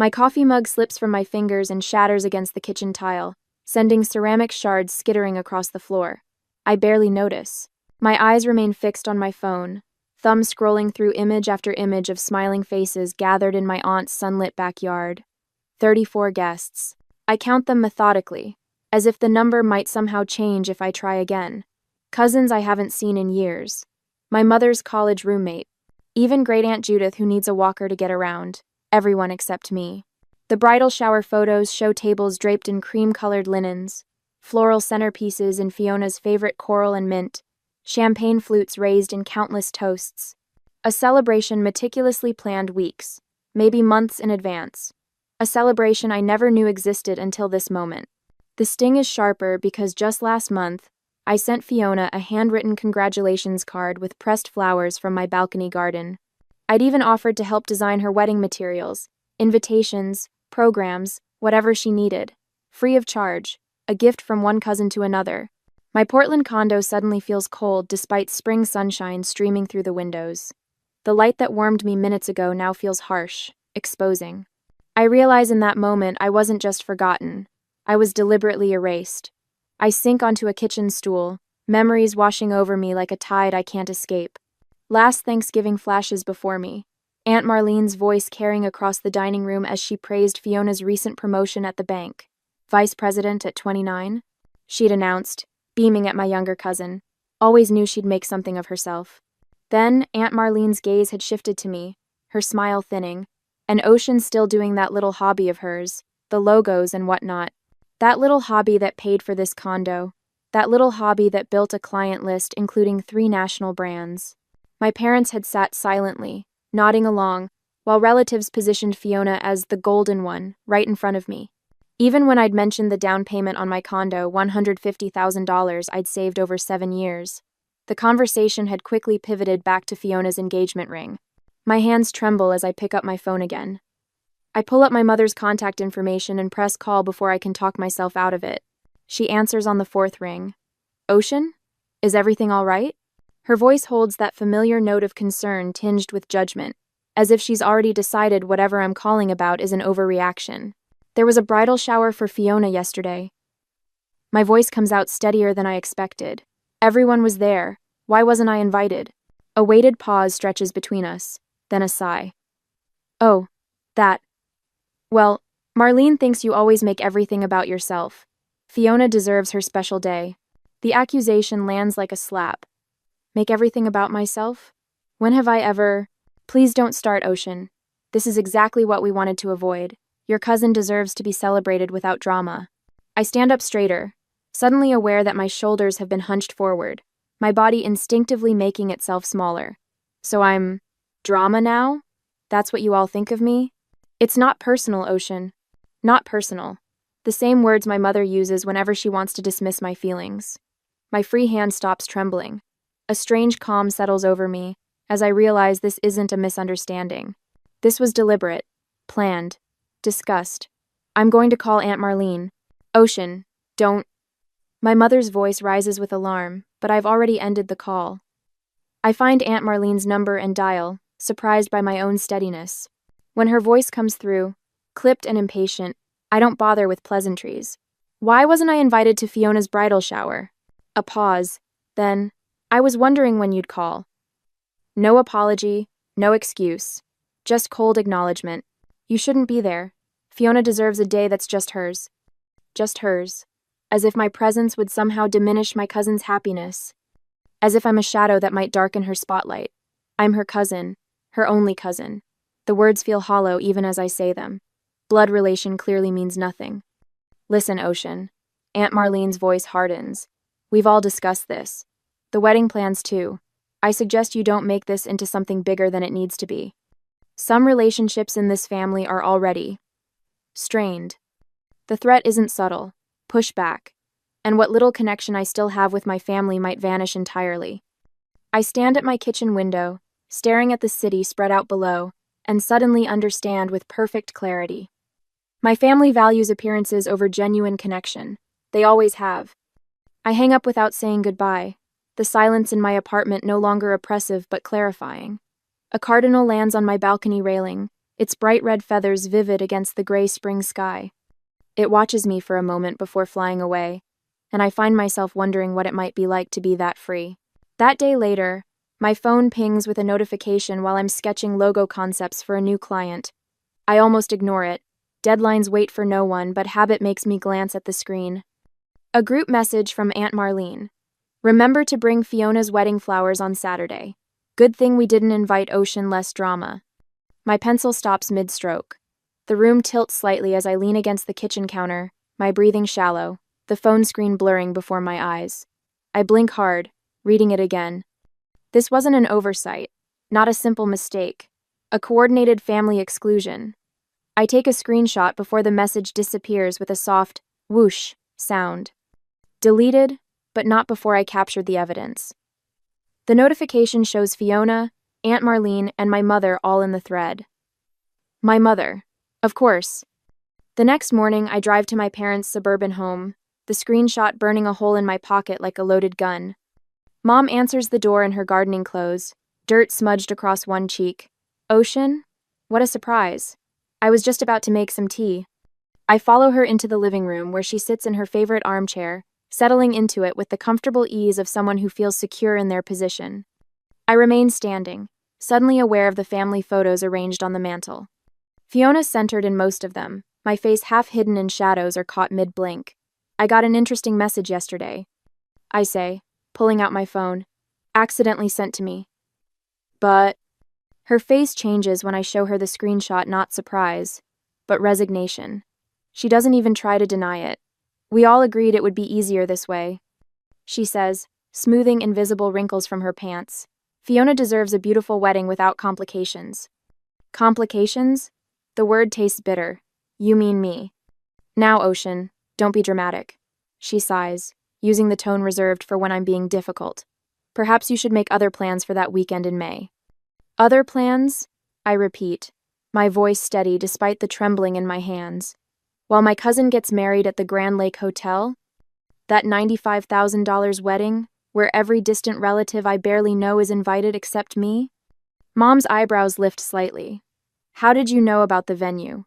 My coffee mug slips from my fingers and shatters against the kitchen tile, sending ceramic shards skittering across the floor. I barely notice. My eyes remain fixed on my phone, thumb scrolling through image after image of smiling faces gathered in my aunt's sunlit backyard. 34 guests. I count them methodically, as if the number might somehow change if I try again. Cousins I haven't seen in years. My mother's college roommate. Even Great Aunt Judith, who needs a walker to get around. Everyone except me. The bridal shower photos show tables draped in cream-colored linens, floral centerpieces in Fiona's favorite coral and mint, champagne flutes raised in countless toasts. A celebration meticulously planned weeks, maybe months in advance. A celebration I never knew existed until this moment. The sting is sharper because just last month, I sent Fiona a handwritten congratulations card with pressed flowers from my balcony garden. I'd even offered to help design her wedding materials, invitations, programs, whatever she needed. Free of charge, a gift from one cousin to another. My Portland condo suddenly feels cold despite spring sunshine streaming through the windows. The light that warmed me minutes ago now feels harsh, exposing. I realize in that moment I wasn't just forgotten. I was deliberately erased. I sink onto a kitchen stool, memories washing over me like a tide I can't escape. Last Thanksgiving flashes before me. Aunt Marlene's voice carrying across the dining room as she praised Fiona's recent promotion at the bank. Vice president at 29? She'd announced, beaming at my younger cousin. Always knew she'd make something of herself. Then, Aunt Marlene's gaze had shifted to me, her smile thinning, and Ocean still doing that little hobby of hers, the logos and whatnot. That little hobby that paid for this condo. That little hobby that built a client list including 3 national brands. My parents had sat silently, nodding along, while relatives positioned Fiona as the golden one, right in front of me. Even when I'd mentioned the down payment on my condo, $150,000 I'd saved over 7 years, the conversation had quickly pivoted back to Fiona's engagement ring. My hands tremble as I pick up my phone again. I pull up my mother's contact information and press call before I can talk myself out of it. She answers on the 4th ring. Ocean? Is everything all right? Her voice holds that familiar note of concern tinged with judgment, as if she's already decided whatever I'm calling about is an overreaction. There was a bridal shower for Fiona yesterday. My voice comes out steadier than I expected. Everyone was there. Why wasn't I invited? A weighted pause stretches between us, then a sigh. Oh, that. Well, Marlene thinks you always make everything about yourself. Fiona deserves her special day. The accusation lands like a slap. Make everything about myself? When have I ever... Please don't start, Ocean. This is exactly what we wanted to avoid. Your cousin deserves to be celebrated without drama. I stand up straighter, suddenly aware that my shoulders have been hunched forward, my body instinctively making itself smaller. So I'm... drama now? That's what you all think of me? It's not personal, Ocean. Not personal. The same words my mother uses whenever she wants to dismiss my feelings. My free hand stops trembling. A strange calm settles over me as I realize this isn't a misunderstanding. This was deliberate, planned, discussed. I'm going to call Aunt Marlene. Ocean, don't... My mother's voice rises with alarm, but I've already ended the call. I find Aunt Marlene's number and dial, surprised by my own steadiness. When her voice comes through, clipped and impatient, I don't bother with pleasantries. Why wasn't I invited to Fiona's bridal shower? A pause. Then, I was wondering when you'd call. No apology, no excuse. Just cold acknowledgement. You shouldn't be there. Fiona deserves a day that's just hers. Just hers. As if my presence would somehow diminish my cousin's happiness. As if I'm a shadow that might darken her spotlight. I'm her cousin, her only cousin. The words feel hollow even as I say them. Blood relation clearly means nothing. Listen, Ocean. Aunt Marlene's voice hardens. We've all discussed this. The wedding plans too. I suggest you don't make this into something bigger than it needs to be. Some relationships in this family are already strained. The threat isn't subtle. Push back. And what little connection I still have with my family might vanish entirely. I stand at my kitchen window, staring at the city spread out below, and suddenly understand with perfect clarity. My family values appearances over genuine connection. They always have. I hang up without saying goodbye, the silence in my apartment no longer oppressive but clarifying. A cardinal lands on my balcony railing, its bright red feathers vivid against the gray spring sky. It watches me for a moment before flying away, and I find myself wondering what it might be like to be that free. That day later, my phone pings with a notification while I'm sketching logo concepts for a new client. I almost ignore it. Deadlines wait for no one, but habit makes me glance at the screen. A group message from Aunt Marlene. Remember to bring Fiona's wedding flowers on Saturday. Good thing we didn't invite Ocean, less drama. My pencil stops mid-stroke. The room tilts slightly as I lean against the kitchen counter, my breathing shallow, the phone screen blurring before my eyes. I blink hard, reading it again. This wasn't an oversight, not a simple mistake, a coordinated family exclusion. I take a screenshot before the message disappears with a soft whoosh sound. Deleted, but not before I captured the evidence. The notification shows Fiona, Aunt Marlene, and my mother all in the thread. My mother. Of course. The next morning, I drive to my parents' suburban home, the screenshot burning a hole in my pocket like a loaded gun. Mom answers the door in her gardening clothes, dirt smudged across one cheek. Ocean? What a surprise. I was just about to make some tea. I follow her into the living room where she sits in her favorite armchair, settling into it with the comfortable ease of someone who feels secure in their position. I remain standing, suddenly aware of the family photos arranged on the mantel. Fiona's centered in most of them, my face half hidden in shadows or caught mid-blink. I got an interesting message yesterday. I say, pulling out my phone. Accidentally sent to me. But... Her face changes when I show her the screenshot, not surprise, but resignation. She doesn't even try to deny it. We all agreed it would be easier this way. She says, smoothing invisible wrinkles from her pants. Fiona deserves a beautiful wedding without complications. Complications? The word tastes bitter. You mean me. Now, Ocean, don't be dramatic. She sighs, using the tone reserved for when I'm being difficult. Perhaps you should make other plans for that weekend in May. Other plans? I repeat, my voice steady despite the trembling in my hands. While my cousin gets married at the Grand Lake Hotel? That $95,000 wedding, where every distant relative I barely know is invited except me? Mom's eyebrows lift slightly. How did you know about the venue?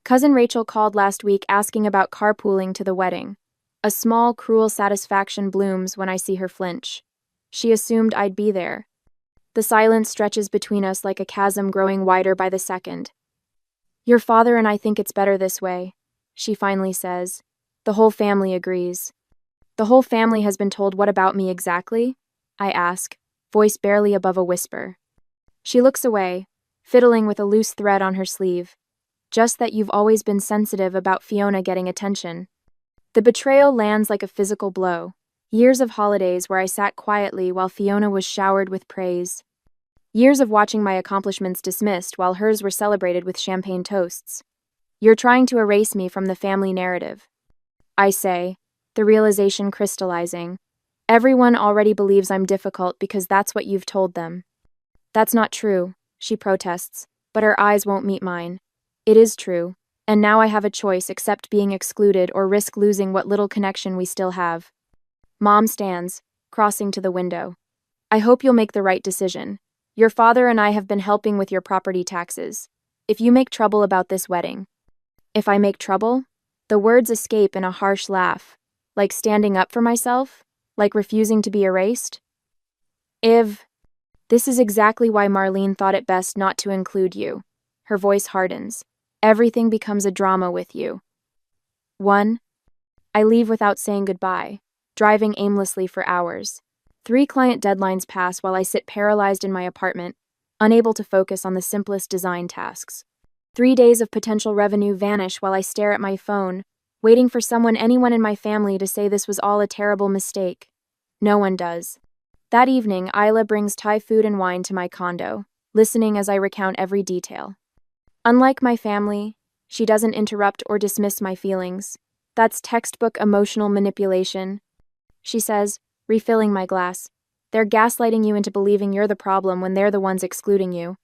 Cousin Rachel called last week asking about carpooling to the wedding. A small, cruel satisfaction blooms when I see her flinch. She assumed I'd be there. The silence stretches between us like a chasm growing wider by the second. Your father and I think it's better this way, she finally says. The whole family agrees. The whole family has been told what about me exactly? I ask, voice barely above a whisper. She looks away, fiddling with a loose thread on her sleeve. Just that you've always been sensitive about Fiona getting attention. The betrayal lands like a physical blow. Years of holidays where I sat quietly while Fiona was showered with praise. Years of watching my accomplishments dismissed while hers were celebrated with champagne toasts. You're trying to erase me from the family narrative. I say, the realization crystallizing. Everyone already believes I'm difficult because that's what you've told them. That's not true, she protests, but her eyes won't meet mine. It is true, and now I have a choice: accept being excluded or risk losing what little connection we still have. Mom stands, crossing to the window. I hope you'll make the right decision. Your father and I have been helping with your property taxes. If you make trouble about this wedding. If I make trouble? The words escape in a harsh laugh. Like standing up for myself? Like refusing to be erased? This is exactly why Marlene thought it best not to include you. Her voice hardens. Everything becomes a drama with you. 1. I leave without saying goodbye, driving aimlessly for hours. 3 client deadlines pass while I sit paralyzed in my apartment, unable to focus on the simplest design tasks. 3 days of potential revenue vanish while I stare at my phone, waiting for anyone in my family to say this was all a terrible mistake. No one does. That evening, Isla brings Thai food and wine to my condo, listening as I recount every detail. Unlike my family, she doesn't interrupt or dismiss my feelings. That's textbook emotional manipulation. She says, refilling my glass. They're gaslighting you into believing you're the problem when they're the ones excluding you.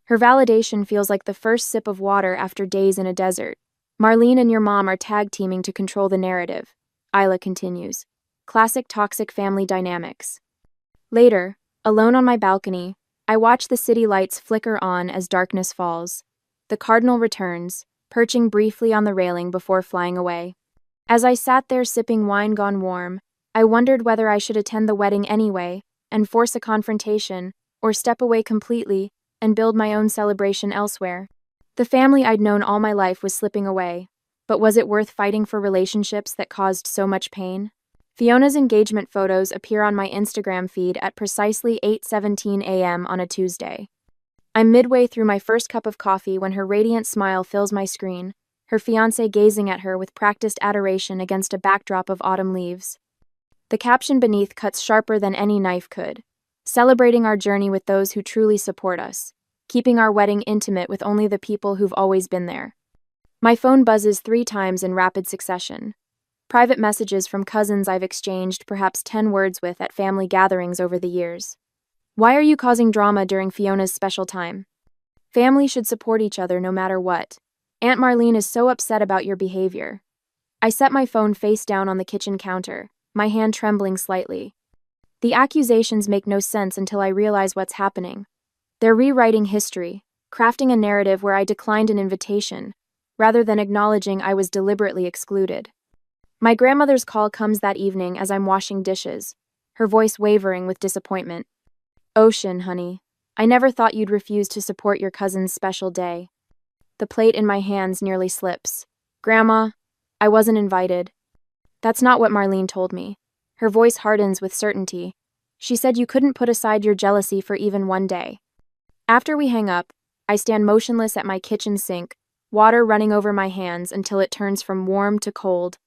Her validation feels like the first sip of water after days in a desert. Marlene and your mom are tag-teaming to control the narrative, Isla continues. Classic toxic family dynamics. Later, alone on my balcony, I watch the city lights flicker on as darkness falls. The cardinal returns, perching briefly on the railing before flying away. As I sat there sipping wine gone warm, I wondered whether I should attend the wedding anyway and force a confrontation, or step away completely and build my own celebration elsewhere. The family I'd known all my life was slipping away, but was it worth fighting for relationships that caused so much pain? Fiona's engagement photos appear on my Instagram feed at precisely 8:17 a.m. on a Tuesday. I'm midway through my first cup of coffee when her radiant smile fills my screen, her fiancé gazing at her with practiced adoration against a backdrop of autumn leaves. The caption beneath cuts sharper than any knife could. Celebrating our journey with those who truly support us, keeping our wedding intimate with only the people who've always been there. My phone buzzes 3 times in rapid succession. Private messages from cousins I've exchanged perhaps 10 words with at family gatherings over the years. Why are you causing drama during Fiona's special time? Family should support each other no matter what. Aunt Marlene is so upset about your behavior. I set my phone face down on the kitchen counter, my hand trembling slightly. The accusations make no sense until I realize what's happening. They're rewriting history, crafting a narrative where I declined an invitation, rather than acknowledging I was deliberately excluded. My grandmother's call comes that evening as I'm washing dishes, her voice wavering with disappointment. Ocean, honey, I never thought you'd refuse to support your cousin's special day. The plate in my hands nearly slips. Grandma, I wasn't invited. That's not what Marlene told me. Her voice hardens with certainty. She said you couldn't put aside your jealousy for even one day. After we hang up, I stand motionless at my kitchen sink, water running over my hands until it turns from warm to cold.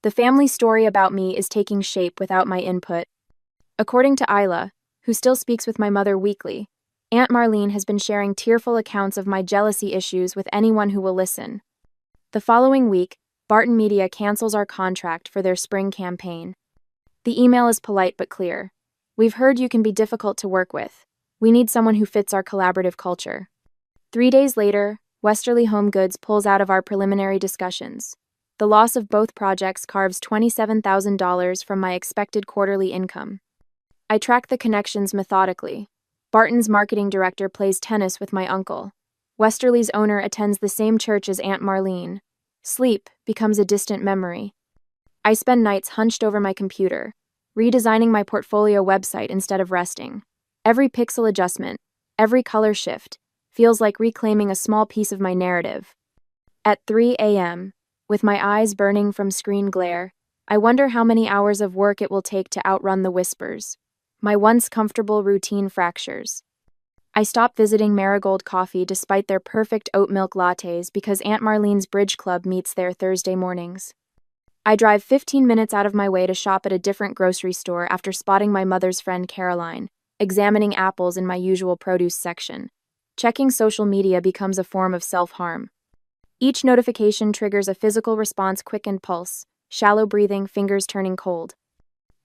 The family story about me is taking shape without my input. According to Isla, who still speaks with my mother weekly, Aunt Marlene has been sharing tearful accounts of my jealousy issues with anyone who will listen. The following week, Barton Media cancels our contract for their spring campaign. The email is polite but clear. We've heard you can be difficult to work with. We need someone who fits our collaborative culture. 3 days later, Westerly Home Goods pulls out of our preliminary discussions. The loss of both projects carves $27,000 from my expected quarterly income. I track the connections methodically. Barton's marketing director plays tennis with my uncle. Westerly's owner attends the same church as Aunt Marlene. Sleep becomes a distant memory. I spend nights hunched over my computer, redesigning my portfolio website instead of resting. Every pixel adjustment, every color shift, feels like reclaiming a small piece of my narrative. At 3 a.m., with my eyes burning from screen glare, I wonder how many hours of work it will take to outrun the whispers. My once comfortable routine fractures. I stop visiting Marigold Coffee despite their perfect oat milk lattes because Aunt Marlene's Bridge Club meets there Thursday mornings. I drive 15 minutes out of my way to shop at a different grocery store after spotting my mother's friend Caroline, examining apples in my usual produce section. Checking social media becomes a form of self-harm. Each notification triggers a physical response, quickened pulse, shallow breathing, fingers turning cold.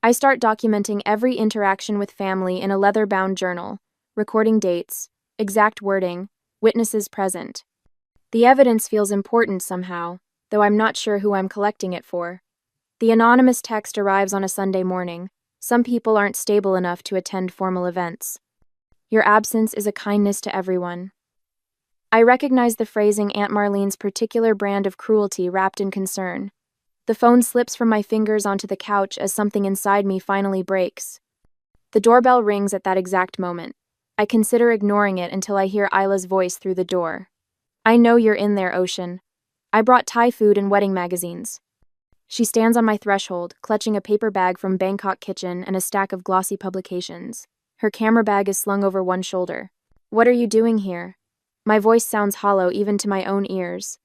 I start documenting every interaction with family in a leather-bound journal, recording dates, exact wording, witnesses present. The evidence feels important somehow, though I'm not sure who I'm collecting it for. The anonymous text arrives on a Sunday morning. Some people aren't stable enough to attend formal events. Your absence is a kindness to everyone. I recognize the phrasing Aunt Marlene's particular brand of cruelty wrapped in concern. The phone slips from my fingers onto the couch as something inside me finally breaks. The doorbell rings at that exact moment. I consider ignoring it until I hear Isla's voice through the door. I know you're in there, Ocean. I brought Thai food and wedding magazines. She stands on my threshold, clutching a paper bag from Bangkok Kitchen and a stack of glossy publications. Her camera bag is slung over one shoulder. What are you doing here? My voice sounds hollow even to my own ears.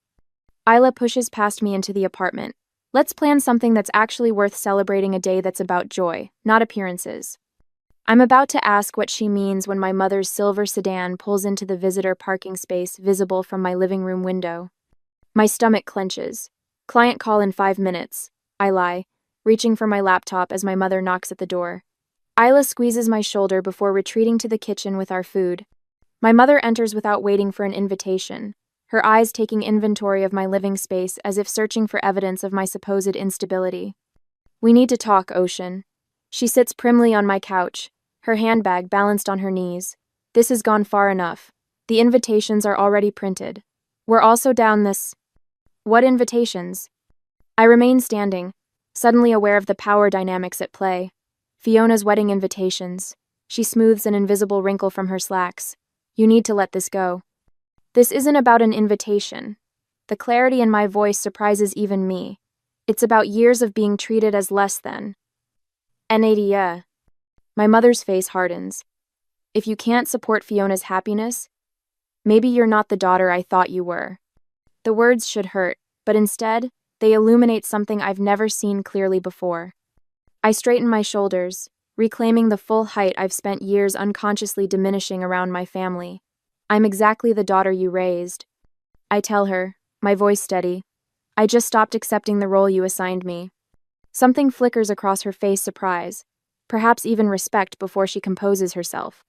Isla pushes past me into the apartment. Let's plan something that's actually worth celebrating, a day that's about joy, not appearances. I'm about to ask what she means when my mother's silver sedan pulls into the visitor parking space visible from my living room window. My stomach clenches. Client call in 5 minutes. I lie, reaching for my laptop as my mother knocks at the door. Isla squeezes my shoulder before retreating to the kitchen with our food. My mother enters without waiting for an invitation, her eyes taking inventory of my living space as if searching for evidence of my supposed instability. We need to talk, Ocean. She sits primly on my couch, her handbag balanced on her knees. This has gone far enough. The invitations are already printed. We're also down this. What invitations? I remain standing, suddenly aware of the power dynamics at play. Fiona's wedding invitations. She smooths an invisible wrinkle from her slacks. You need to let this go. This isn't about an invitation. The clarity in my voice surprises even me. It's about years of being treated as less than. AITA. My mother's face hardens. If you can't support Fiona's happiness, maybe you're not the daughter I thought you were. The words should hurt, but instead, they illuminate something I've never seen clearly before. I straighten my shoulders, reclaiming the full height I've spent years unconsciously diminishing around my family. I'm exactly the daughter you raised. I tell her, my voice steady. I just stopped accepting the role you assigned me. Something flickers across her face, surprise, perhaps even respect before she composes herself.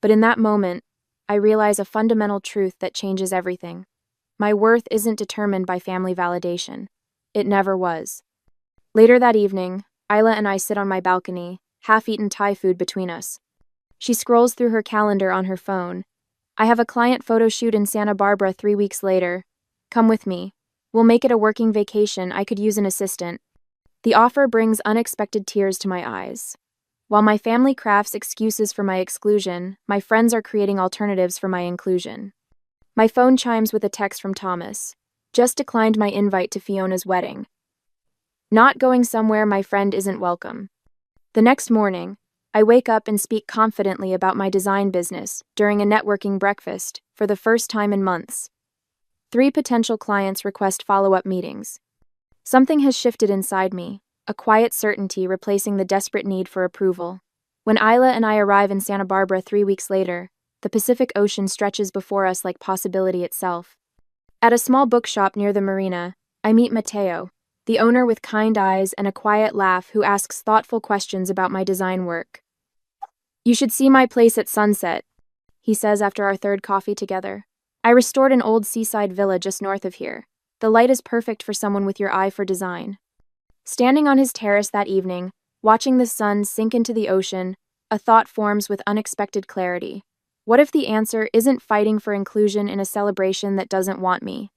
But in that moment, I realize a fundamental truth that changes everything. My worth isn't determined by family validation. It never was. Later that evening, Isla and I sit on my balcony, half-eaten Thai food between us. She scrolls through her calendar on her phone. I have a client photo shoot in Santa Barbara 3 weeks later. Come with me. We'll make it a working vacation. I could use an assistant. The offer brings unexpected tears to my eyes. While my family crafts excuses for my exclusion, my friends are creating alternatives for my inclusion. My phone chimes with a text from Thomas. Just declined my invite to Fiona's wedding. Not going somewhere my friend isn't welcome. The next morning, I wake up and speak confidently about my design business during a networking breakfast for the first time in months. 3 potential clients request follow-up meetings. Something has shifted inside me, a quiet certainty replacing the desperate need for approval. When Isla and I arrive in Santa Barbara 3 weeks later, the Pacific Ocean stretches before us like possibility itself. At a small bookshop near the marina, I meet Mateo, the owner with kind eyes and a quiet laugh who asks thoughtful questions about my design work. You should see my place at sunset, he says after our 3rd coffee together. I restored an old seaside villa just north of here. The light is perfect for someone with your eye for design. Standing on his terrace that evening, watching the sun sink into the ocean, a thought forms with unexpected clarity. What if the answer isn't fighting for inclusion in a celebration that doesn't want me?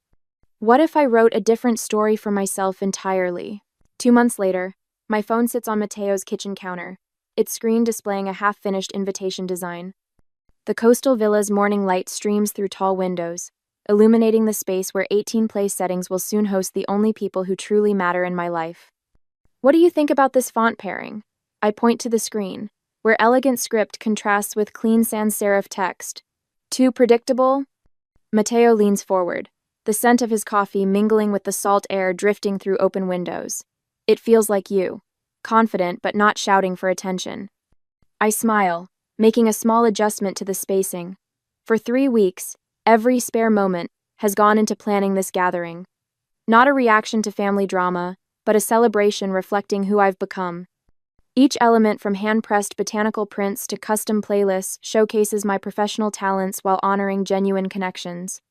What if I wrote a different story for myself entirely? 2 months later, my phone sits on Mateo's kitchen counter, its screen displaying a half-finished invitation design. The coastal villa's morning light streams through tall windows, illuminating the space where 18 place settings will soon host the only people who truly matter in my life. What do you think about this font pairing? I point to the screen, where elegant script contrasts with clean sans serif text. Too predictable? Mateo leans forward, the scent of his coffee mingling with the salt air drifting through open windows. It feels like you, confident but not shouting for attention. I smile, making a small adjustment to the spacing. For 3 weeks, every spare moment has gone into planning this gathering. Not a reaction to family drama, but a celebration reflecting who I've become. Each element from hand-pressed botanical prints to custom playlists showcases my professional talents while honoring genuine connections.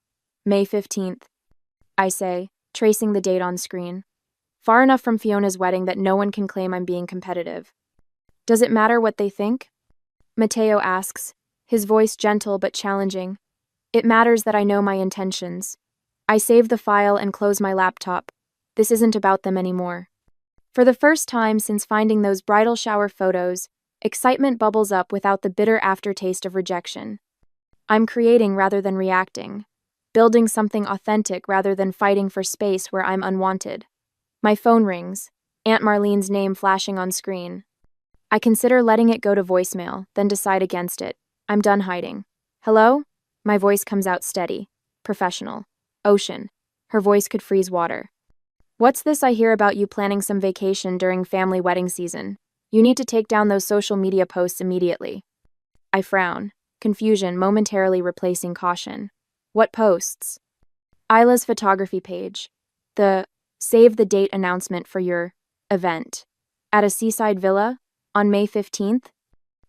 May 15th, I say, tracing the date on screen. Far enough from Fiona's wedding that no one can claim I'm being competitive. Does it matter what they think? Mateo asks, his voice gentle but challenging. It matters that I know my intentions. I save the file and close my laptop. This isn't about them anymore. For the first time since finding those bridal shower photos, excitement bubbles up without the bitter aftertaste of rejection. I'm creating rather than reacting, building something authentic rather than fighting for space where I'm unwanted. My phone rings, Aunt Marlene's name flashing on screen. I consider letting it go to voicemail, then decide against it. I'm done hiding. Hello? My voice comes out steady, professional. Ocean. Her voice could freeze water. What's this I hear about you planning some vacation during family wedding season? You need to take down those social media posts immediately. I frown, confusion momentarily replacing caution. What posts? Isla's photography page. The save the date announcement for your event. At a seaside villa? On May 15th?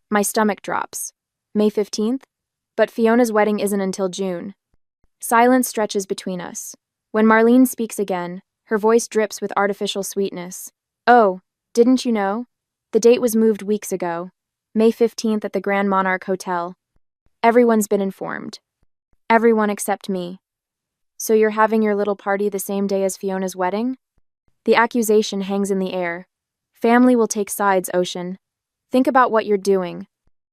My stomach drops. May 15th? But Fiona's wedding isn't until June. Silence stretches between us. When Marlene speaks again, her voice drips with artificial sweetness. Oh, didn't you know? The date was moved weeks ago. May 15th at the Grand Monarch Hotel. Everyone's been informed. Everyone except me. So you're having your little party the same day as Fiona's wedding? The accusation hangs in the air. Family will take sides, Ocean. Think about what you're doing.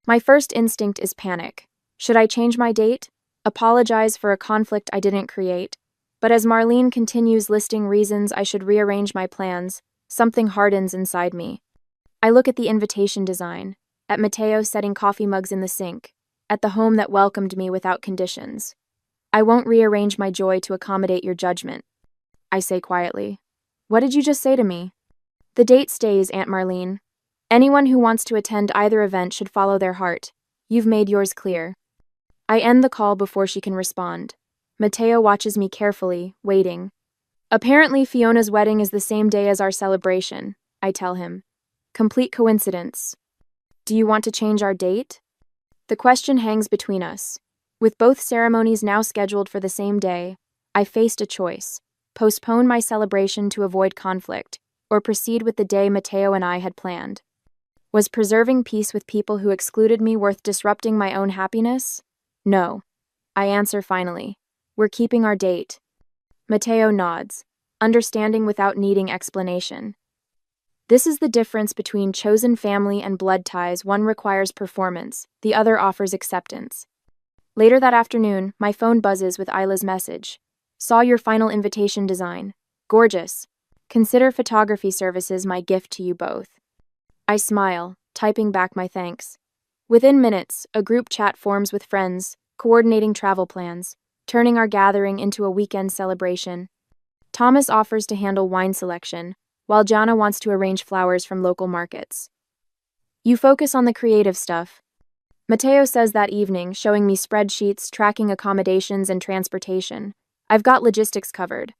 My first instinct is panic. Should I change my date? Apologize for a conflict I didn't create? But as Marlene continues listing reasons I should rearrange my plans, something hardens inside me. I look at the invitation design, at Mateo setting coffee mugs in the sink, at the home that welcomed me without conditions. I won't rearrange my joy to accommodate your judgment, I say quietly. What did you just say to me? The date stays, Aunt Marlene. Anyone who wants to attend either event should follow their heart. You've made yours clear. I end the call before she can respond. Mateo watches me carefully, waiting. Apparently, Fiona's wedding is the same day as our celebration, I tell him. Complete coincidence. Do you want to change our date? The question hangs between us. With both ceremonies now scheduled for the same day, I faced a choice: postpone my celebration to avoid conflict, or proceed with the day Mateo and I had planned. Was preserving peace with people who excluded me worth disrupting my own happiness? No. I answer finally. We're keeping our date. Mateo nods, understanding without needing explanation. This is the difference between chosen family and blood ties. One requires performance, the other offers acceptance. Later that afternoon, my phone buzzes with Isla's message. Saw your final invitation design. Gorgeous. Consider photography services my gift to you both. I smile, typing back my thanks. Within minutes, a group chat forms with friends, coordinating travel plans, turning our gathering into a weekend celebration. Thomas offers to handle wine selection, while Jana wants to arrange flowers from local markets. You focus on the creative stuff. Mateo says that evening, showing me spreadsheets, tracking accommodations and transportation. I've got logistics covered.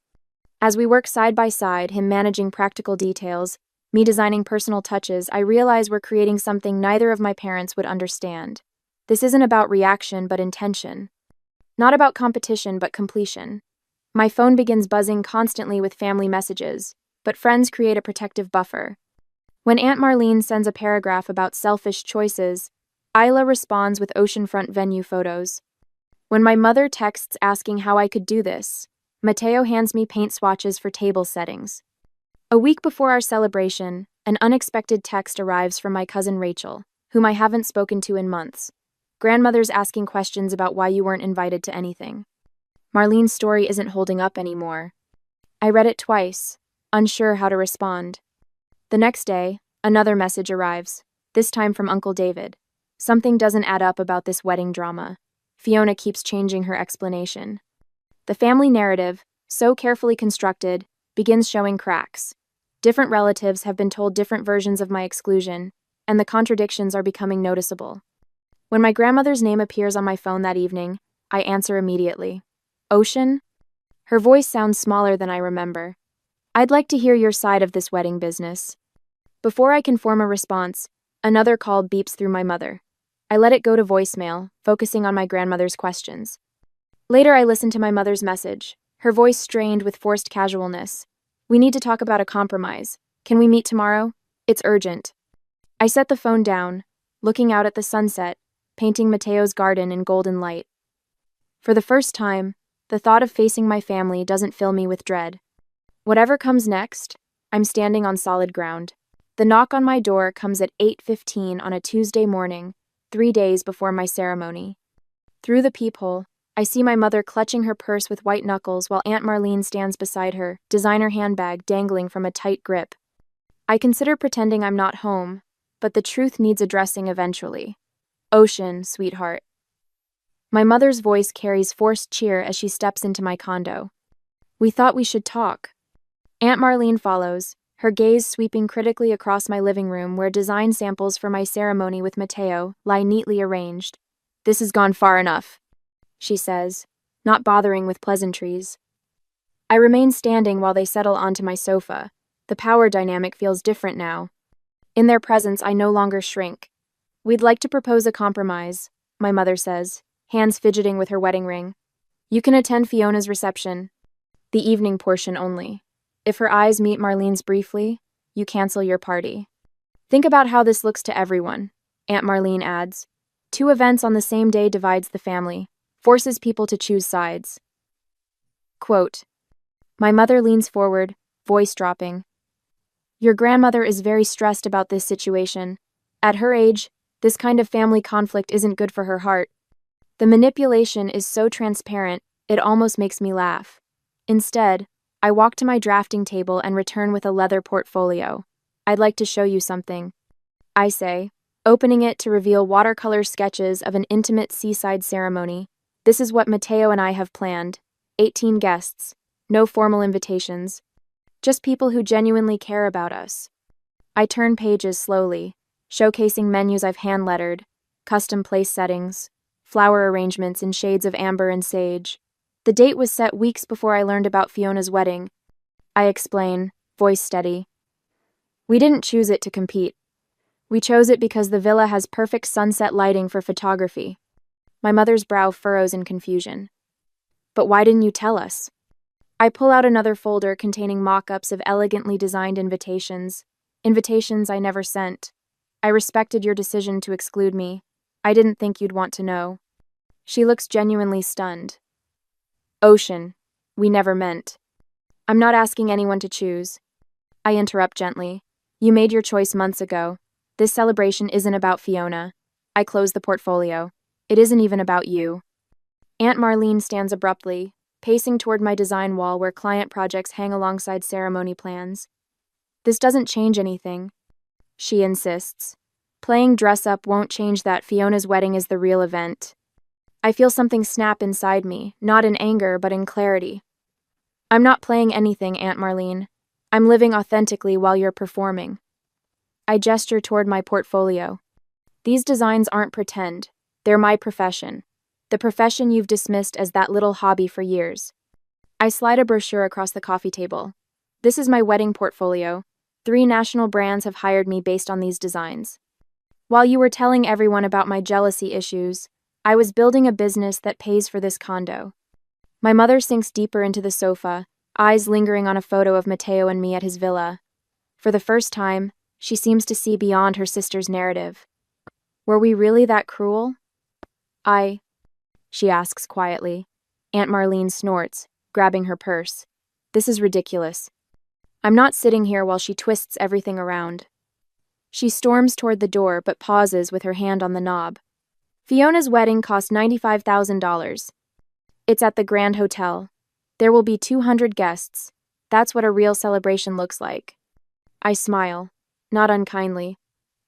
As we work side by side, him managing practical details, me designing personal touches, I realize we're creating something neither of my parents would understand. This isn't about reaction, but intention. Not about competition, but completion. My phone begins buzzing constantly with family messages, but friends create a protective buffer. When Aunt Marlene sends a paragraph about selfish choices, Isla responds with oceanfront venue photos. When my mother texts asking how I could do this, Mateo hands me paint swatches for table settings. A week before our celebration, an unexpected text arrives from my cousin Rachel, whom I haven't spoken to in months. Grandmother's asking questions about why you weren't invited to anything. Marlene's story isn't holding up anymore. I read it twice, unsure how to respond. The next day, another message arrives, this time from Uncle David. Something doesn't add up about this wedding drama. Fiona keeps changing her explanation. The family narrative, so carefully constructed, begins showing cracks. Different relatives have been told different versions of my exclusion, and the contradictions are becoming noticeable. When my grandmother's name appears on my phone that evening, I answer immediately. Ocean? Her voice sounds smaller than I remember. I'd like to hear your side of this wedding business. Before I can form a response, another call beeps through my mother. I let it go to voicemail, focusing on my grandmother's questions. Later, I listened to my mother's message, her voice strained with forced casualness. We need to talk about a compromise. Can we meet tomorrow? It's urgent. I set the phone down, looking out at the sunset, painting Mateo's garden in golden light. For the first time, the thought of facing my family doesn't fill me with dread. Whatever comes next, I'm standing on solid ground. The knock on my door comes at 8:15 on a Tuesday morning, 3 days before my ceremony. Through the peephole, I see my mother clutching her purse with white knuckles while Aunt Marlene stands beside her, designer handbag dangling from a tight grip. I consider pretending I'm not home, but the truth needs addressing eventually. Ocean, sweetheart. My mother's voice carries forced cheer as she steps into my condo. We thought we should talk. Aunt Marlene follows, her gaze sweeping critically across my living room where design samples for my ceremony with Mateo lie neatly arranged. This has gone far enough, she says, not bothering with pleasantries. I remain standing while they settle onto my sofa. The power dynamic feels different now. In their presence, I no longer shrink. We'd like to propose a compromise, my mother says, hands fidgeting with her wedding ring. You can attend Fiona's reception. The evening portion only. If her eyes meet Marlene's briefly, you cancel your party. Think about how this looks to everyone, Aunt Marlene adds. 2 events on the same day divides the family, forces people to choose sides. Quote, my mother leans forward, voice dropping. Your grandmother is very stressed about this situation. At her age, this kind of family conflict isn't good for her heart. The manipulation is so transparent, it almost makes me laugh. Instead, I walk to my drafting table and return with a leather portfolio. I'd like to show you something, I say, opening it to reveal watercolor sketches of an intimate seaside ceremony. This is what Mateo and I have planned. 18 guests. No formal invitations. Just people who genuinely care about us. I turn pages slowly, showcasing menus I've hand-lettered, custom place settings, flower arrangements in shades of amber and sage. The date was set weeks before I learned about Fiona's wedding. I explain, voice steady. We didn't choose it to compete. We chose it because the villa has perfect sunset lighting for photography. My mother's brow furrows in confusion. But why didn't you tell us? I pull out another folder containing mock-ups of elegantly designed invitations. Invitations I never sent. I respected your decision to exclude me. I didn't think you'd want to know. She looks genuinely stunned. Ocean. We never meant. I'm not asking anyone to choose. I interrupt gently. You made your choice months ago. This celebration isn't about Fiona. I close the portfolio. It isn't even about you. Aunt Marlene stands abruptly, pacing toward my design wall where client projects hang alongside ceremony plans. This doesn't change anything, she insists. Playing dress-up won't change that Fiona's wedding is the real event. I feel something snap inside me, not in anger but in clarity. I'm not playing anything, Aunt Marlene. I'm living authentically while you're performing. I gesture toward my portfolio. These designs aren't pretend. They're my profession. The profession you've dismissed as that little hobby for years. I slide a brochure across the coffee table. This is my wedding portfolio. 3 national brands have hired me based on these designs. While you were telling everyone about my jealousy issues, I was building a business that pays for this condo. My mother sinks deeper into the sofa, eyes lingering on a photo of Mateo and me at his villa. For the first time, she seems to see beyond her sister's narrative. Were we really that cruel? She asks quietly. Aunt Marlene snorts, grabbing her purse. This is ridiculous. I'm not sitting here while she twists everything around. She storms toward the door but pauses with her hand on the knob. Fiona's wedding cost $95,000. It's at the Grand Hotel. There will be 200 guests. That's what a real celebration looks like. I smile, not unkindly.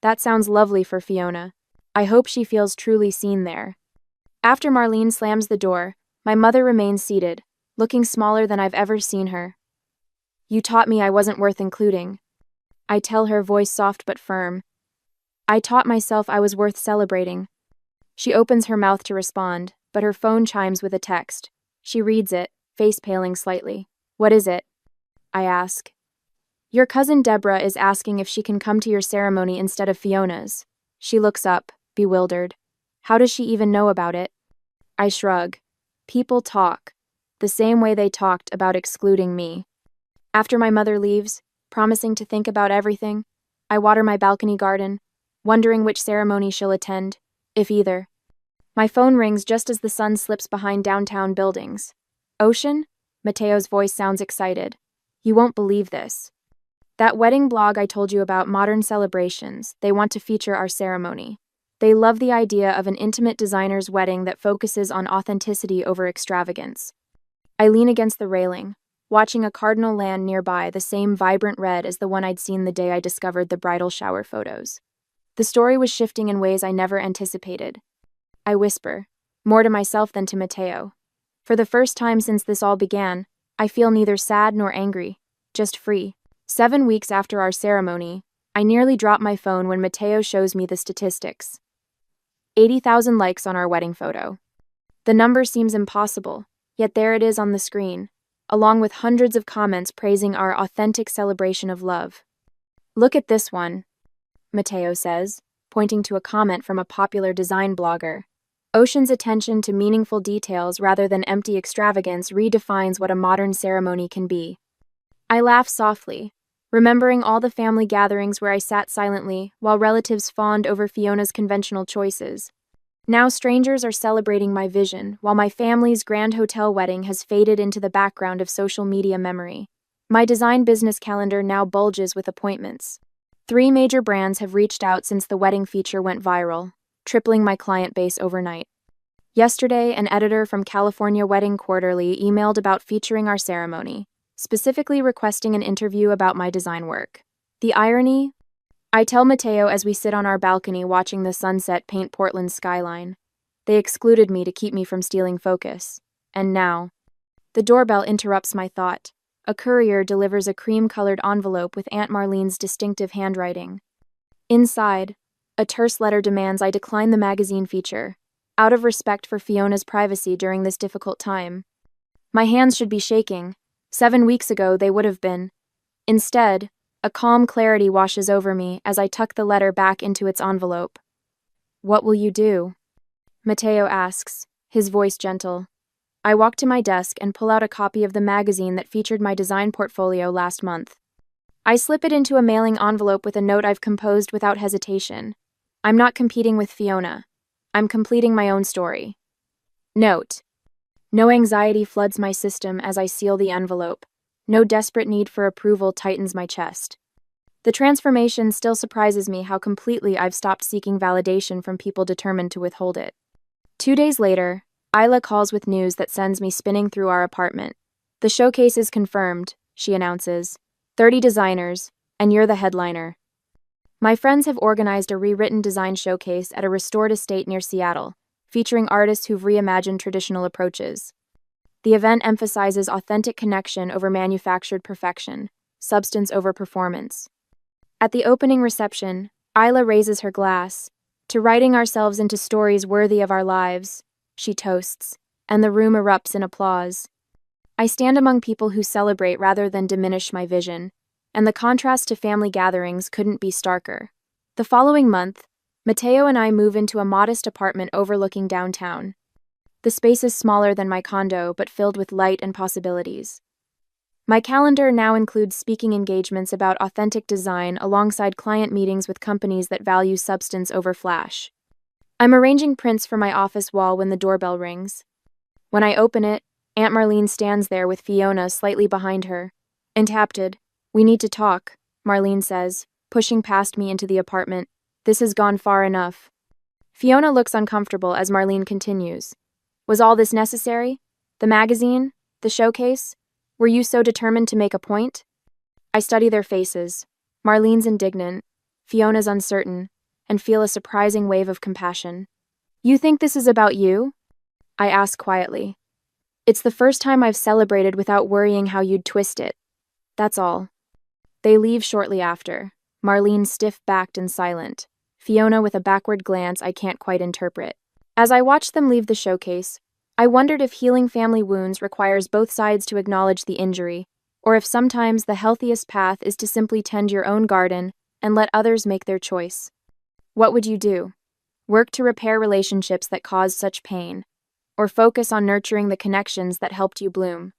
That sounds lovely for Fiona. I hope she feels truly seen there. After Marlene slams the door, my mother remains seated, looking smaller than I've ever seen her. You taught me I wasn't worth including. I tell her, voice soft but firm. I taught myself I was worth celebrating. She opens her mouth to respond, but her phone chimes with a text. She reads it, face paling slightly. What is it? I ask. Your cousin Deborah is asking if she can come to your ceremony instead of Fiona's. She looks up, bewildered. How does she even know about it? I shrug. People talk, the same way they talked about excluding me. After my mother leaves, promising to think about everything, I water my balcony garden, wondering which ceremony she'll attend, if either. My phone rings just as the sun slips behind downtown buildings. Ocean? Mateo's voice sounds excited. You won't believe this. That wedding blog I told you about, Modern Celebrations, they want to feature our ceremony. They love the idea of an intimate designer's wedding that focuses on authenticity over extravagance. I lean against the railing, watching a cardinal land nearby, the same vibrant red as the one I'd seen the day I discovered the bridal shower photos. The story was shifting in ways I never anticipated. I whisper, more to myself than to Mateo. For the first time since this all began, I feel neither sad nor angry, just free. 7 weeks after our ceremony, I nearly drop my phone when Mateo shows me the statistics. 80,000 likes on our wedding photo. The number seems impossible, yet there it is on the screen, along with hundreds of comments praising our authentic celebration of love. Look at this one, Mateo says, pointing to a comment from a popular design blogger. Ocean's attention to meaningful details rather than empty extravagance redefines what a modern ceremony can be. I laugh softly, remembering all the family gatherings where I sat silently while relatives fawned over Fiona's conventional choices. Now strangers are celebrating my vision, while my family's grand hotel wedding has faded into the background of social media memory. My design business calendar now bulges with appointments. 3 major brands have reached out since the wedding feature went viral, tripling my client base overnight. Yesterday, an editor from California Wedding Quarterly emailed about featuring our ceremony, specifically requesting an interview about my design work. The irony? I tell Mateo as we sit on our balcony watching the sunset paint Portland's skyline. They excluded me to keep me from stealing focus. And now, the doorbell interrupts my thought. A courier delivers a cream-colored envelope with Aunt Marlene's distinctive handwriting. Inside, a terse letter demands I decline the magazine feature, out of respect for Fiona's privacy during this difficult time. My hands should be shaking. 7 weeks ago, they would have been. Instead, a calm clarity washes over me as I tuck the letter back into its envelope. "What will you do?" Mateo asks, his voice gentle. I walk to my desk and pull out a copy of the magazine that featured my design portfolio last month. I slip it into a mailing envelope with a note I've composed without hesitation. I'm not competing with Fiona. I'm completing my own story. Note: no anxiety floods my system as I seal the envelope. No desperate need for approval tightens my chest. The transformation still surprises me how completely I've stopped seeking validation from people determined to withhold it. 2 days later, Isla calls with news that sends me spinning through our apartment. "The showcase is confirmed," she announces. 30 designers, and you're the headliner. My friends have organized a rewritten design showcase at a restored estate near Seattle, featuring artists who've reimagined traditional approaches. The event emphasizes authentic connection over manufactured perfection, substance over performance. At the opening reception, Isla raises her glass. "To writing ourselves into stories worthy of our lives," she toasts, and the room erupts in applause. I stand among people who celebrate rather than diminish my vision, and the contrast to family gatherings couldn't be starker. The following month, Mateo and I move into a modest apartment overlooking downtown. The space is smaller than my condo, but filled with light and possibilities. My calendar now includes speaking engagements about authentic design alongside client meetings with companies that value substance over flash. I'm arranging prints for my office wall when the doorbell rings. When I open it, Aunt Marlene stands there with Fiona slightly behind her. Entabted. "We need to talk," Marlene says, pushing past me into the apartment. "This has gone far enough." Fiona looks uncomfortable as Marlene continues. "Was all this necessary? The magazine? The showcase? Were you so determined to make a point?" I study their faces. Marlene's indignant, Fiona's uncertain, and feel a surprising wave of compassion. "You think this is about you?" I ask quietly. "It's the first time I've celebrated without worrying how you'd twist it. That's all." They leave shortly after, Marlene stiff-backed and silent, Fiona with a backward glance I can't quite interpret. As I watched them leave the showcase, I wondered if healing family wounds requires both sides to acknowledge the injury, or if sometimes the healthiest path is to simply tend your own garden and let others make their choice. What would you do? Work to repair relationships that caused such pain, or focus on nurturing the connections that helped you bloom?